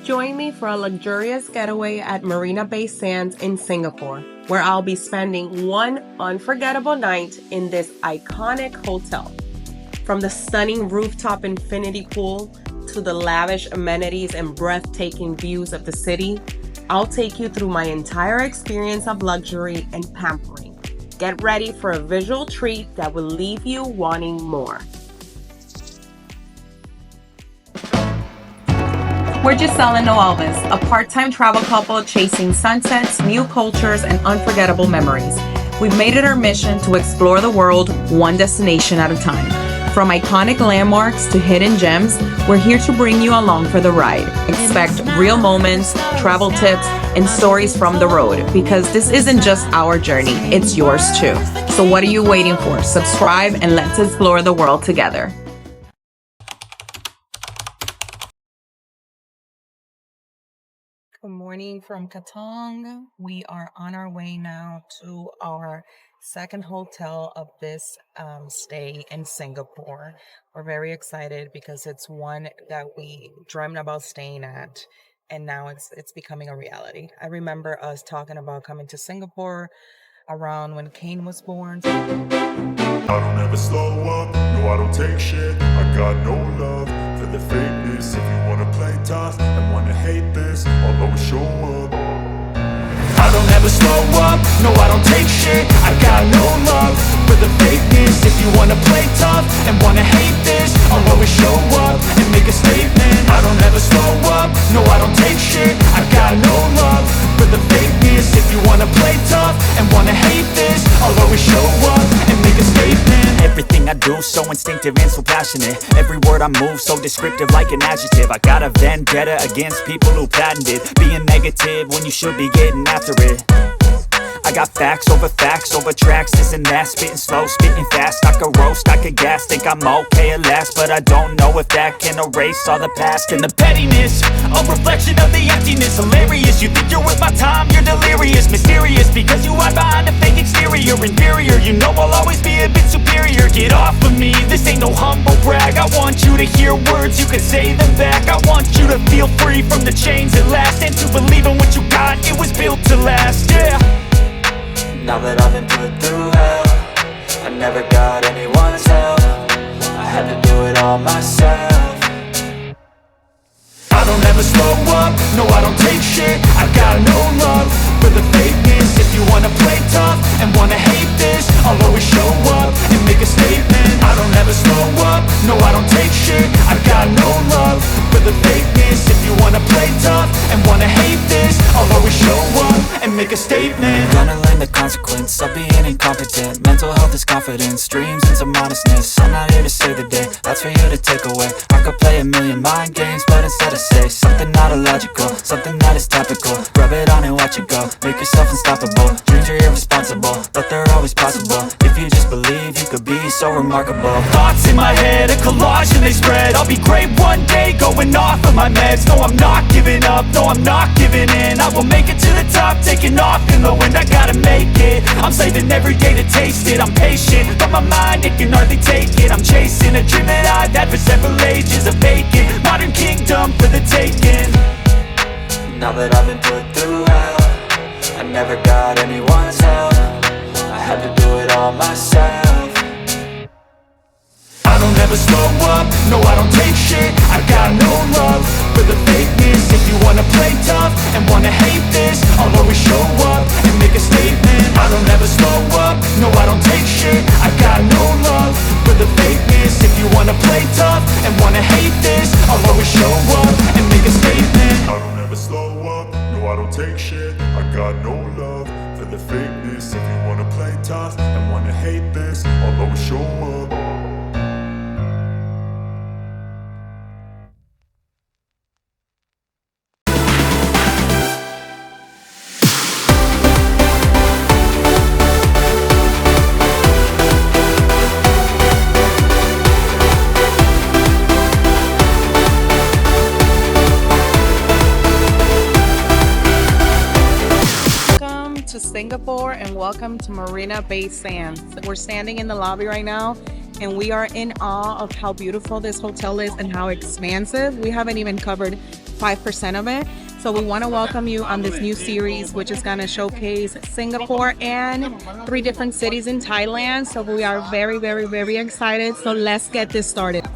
join me for a luxurious getaway at Marina Bay Sands in Singapore, where I'll be spending one unforgettable night in this iconic hotel. From the stunning rooftop infinity pool to the lavish amenities and breathtaking views of the city, I'll take you through my entire experience of luxury and pampering. Get ready for a visual treat that will leave you wanting more. We're Giselle and Noelvis, a part-time travel couple chasing sunsets, new cultures, and unforgettable memories. We've made it our mission to explore the world one destination at a time. From iconic landmarks to hidden gems, we're here to bring you along for the ride. Expect real moments, travel tips, and stories from the road, because this isn't just our journey, it's yours too. So what are you waiting for? Subscribe and let's explore the world together. Good morning from Katong. We are on our way now to our second hotel of this stay in Singapore. We're very excited because it's one that we dreamt about staying at, and now it's becoming a reality. I remember us talking about coming to Singapore around when Kane was born. I don't ever slow up, no I don't take shit. I got no love for the fakeness. If you wanna play tough and wanna hate this, I'll always show up. I don't ever slow up, no I don't take shit. I got no love for the fakeness. If you wanna play tough and wanna hate this, I'll always show up and make a statement. I don't ever slow up, no I don't take shit. I got no love for the fakeness. If you wanna play tough and wanna hate this, I'll always show up and make a statement. Everything I do so instinctive and so passionate. Every word I move so descriptive like an adjective. I got a vendetta against people who patented being negative when you should be getting after it. I got facts over tracks, this and that. Spitting slow, spitting fast. I could roast, I could gas. Think I'm okay at last, but I don't know if that can erase all the past. And the pettiness, a reflection of the emptiness. Hilarious, you think you're worth my time, you're delirious. Mysterious, because you hide behind a fake exterior. Inferior, you know I'll always be a bit superior. Get off of me, this ain't no humble brag. I want you to hear words, you can say them back. I want you to feel free from the chains at last, and to believe in what you got, it was built to last, yeah. Now that I've been put through hell, I never got anyone's help. I had to do it all myself. I don't ever slow up, no I don't take shit. I got no love for the fakeness. If you wanna play tough and wanna hate this, I'll always show up and make a statement. I don't ever slow up, no I don't take shit. I got no love for the fakeness. If you wanna play tough and wanna hate this, I'll always show up and make a statement. Gonna learn the consequence of being incompetent. Mental health is confidence, dreams and some honestness. I'm not here to save the day, that's for you to take away. I could play a million mind games, but instead I say something not illogical, something that is topical. Rub it on and watch it go, make yourself unstoppable. Dreams are irresponsible, but they're always possible. If you just believe, you could be so remarkable. Thoughts in my head, a collage and they spread. I'll be great one day, going off of my meds. No, I'm not giving up, no, I'm not giving in. I will make it to the top, taking off in the wind. I gotta make it, I'm saving every day to taste it. I'm patient, but my mind, it can hardly take it. I'm chasing a dream that I've had for several ages. A vacant, modern kingdom for the taking. Now that I've been put through hell, I never got anyone's help. I had to do it all myself. I don't ever slow up, no I don't take shit. I got no love for the fakeness. If you wanna play tough and wanna hate this, I'll always show up and make a statement. I don't ever slow up, no I don't take shit. I got no love for the fakeness. If you wanna play tough and wanna hate this, I'll always show up and make a statement. I don't ever slow up, no I don't take shit. I got no love for the fakeness. If you wanna play tough and wanna hate this, I'll always show up. Singapore and welcome to Marina Bay Sands. We're standing in the lobby right now and we are in awe of how beautiful this hotel is and how expansive. We haven't even covered 5% of it. So we want to welcome you on this new series, which is going to showcase Singapore and 3 different cities in Thailand. So we are very, very, very excited. So let's get this started.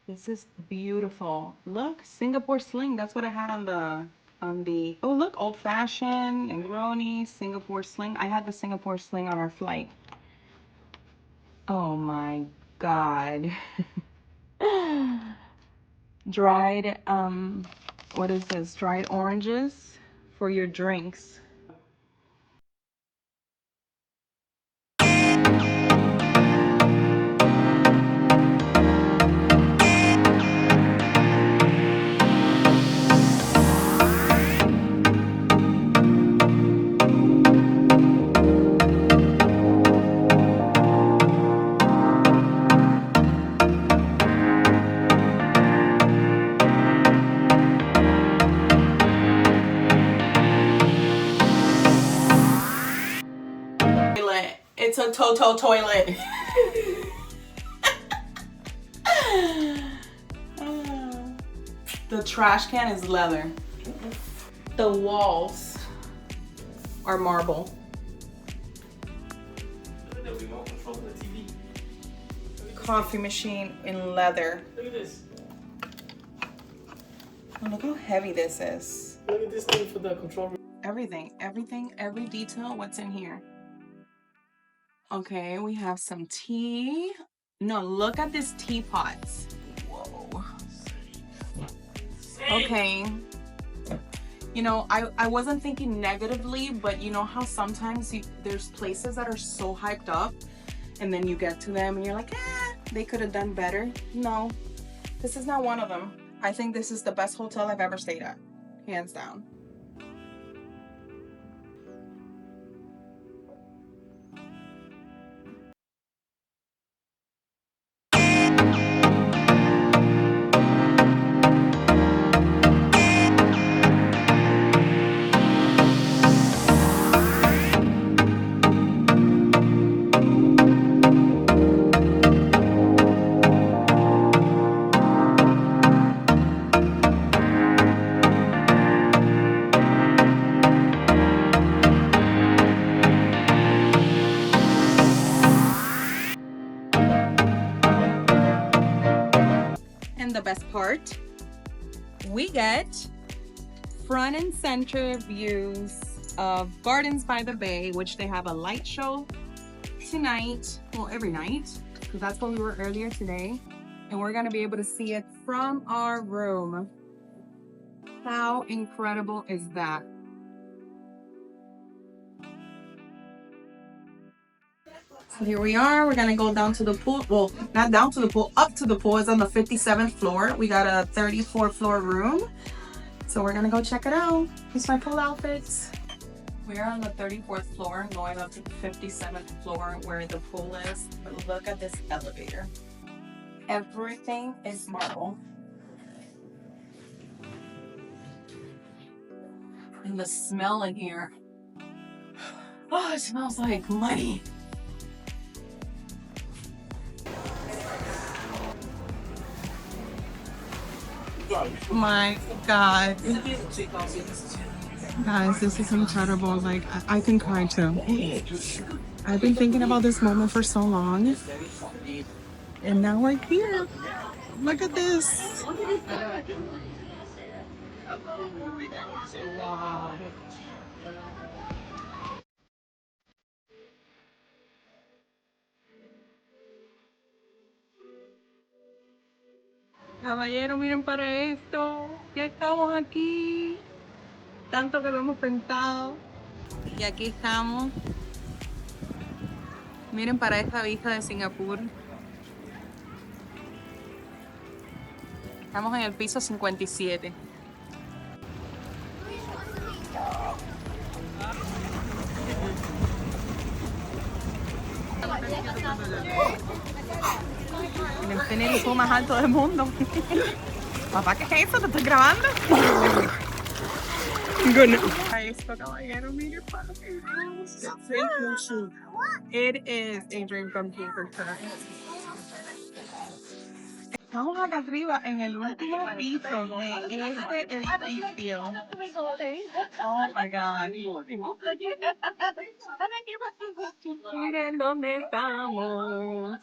This is beautiful. Look, Singapore sling. That's what I had on the oh look, old fashioned Negroni, Singapore sling. I had the Singapore sling on our flight. Oh my God. Dried what is this? Dried oranges for your drinks. It's a Toto toilet. The trash can is leather. The walls are marble. Coffee machine in leather. Look at this. Oh, look how heavy this is. Look at this thing for the control room. Everything, every detail, what's in here. Okay, we have some tea. No, look at this teapot. Whoa. Okay. You know, I wasn't thinking negatively, but you know how sometimes there's places that are so hyped up and then you get to them and you're like, they could have done better. No, this is not one of them. I think this is the best hotel I've ever stayed at, hands down. And the best part, we get front and center views of Gardens by the Bay, which they have a light show tonight, well, every night, because that's where we were earlier today. And we're gonna be able to see it from our room. How incredible is that? So here we are. We're gonna go down to the pool. Well, not down to the pool, up to the pool. It's on the 57th floor. We got a 34th floor room. So we're gonna go check it out. Here's my pool outfits. We're on the 34th floor, going up to the 57th floor where the pool is. But look at this elevator. Everything is marble. And the smell in here. Oh, it smells like money. My God. Guys, this is incredible. Like, I can cry too. I've been thinking about this moment for so long. And now we're here. Look at this. Caballero, miren para esto. Ya estamos aquí. Tanto que lo hemos pensado. Y aquí estamos. Miren para esta vista de Singapur. Estamos en el piso 57. El infinity pool más alto del mundo. Papá, ¿qué es eso? ¿Te estoy grabando? Esto, caballero, mire para It is a dream come true for sure. Estamos acá arriba en el último piso de este edificio. Oh my God. Miren dónde estamos.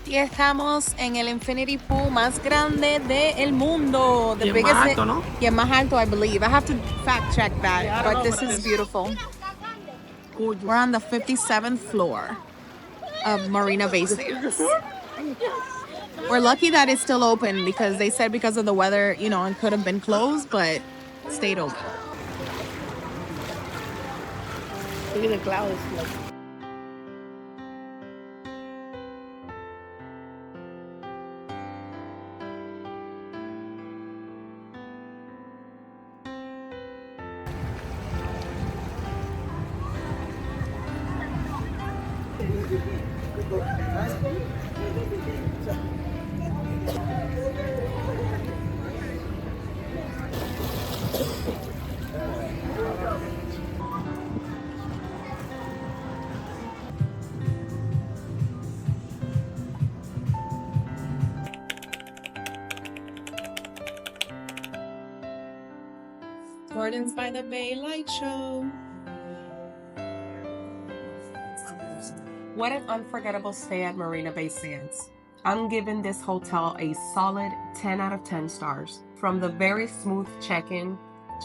Y estamos en el infinity pool más grande del mundo. The biggest, más alto, ¿no? Yeah, más alto, I believe. I have to fact check that, but this is beautiful. We're on the 57th floor of Marina Bay Sands. We're lucky that it's still open because they said because of the weather, you know, it could have been closed, but it stayed open. Look at the clouds. Gardens by the Bay light show. What an unforgettable stay at Marina Bay Sands. I'm giving this hotel a solid 10 out of 10 stars. From the very smooth check-in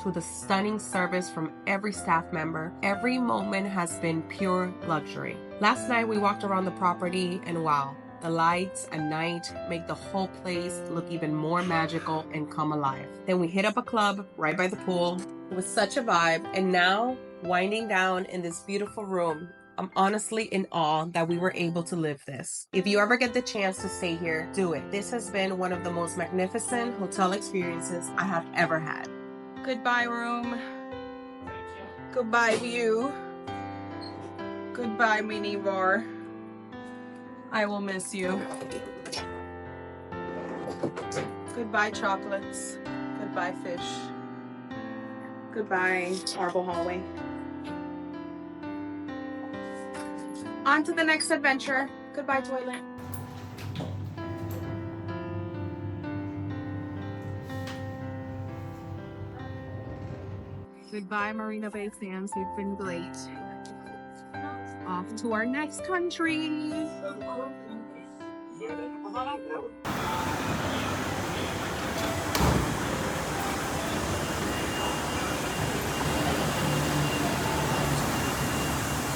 to the stunning service from every staff member, every moment has been pure luxury. Last night we walked around the property and wow, the lights at night make the whole place look even more magical and come alive. Then we hit up a club right by the pool. It was such a vibe. And now, winding down in this beautiful room, I'm honestly in awe that we were able to live this. If you ever get the chance to stay here, do it. This has been one of the most magnificent hotel experiences I have ever had. Goodbye, room. Goodbye, view. Goodbye, mini bar. I will miss you. Goodbye, chocolates. Goodbye, fish. Goodbye, marble hallway. On to the next adventure. Goodbye, toilet. Goodbye, Marina Bay Sands. You've been great. Off to our next country.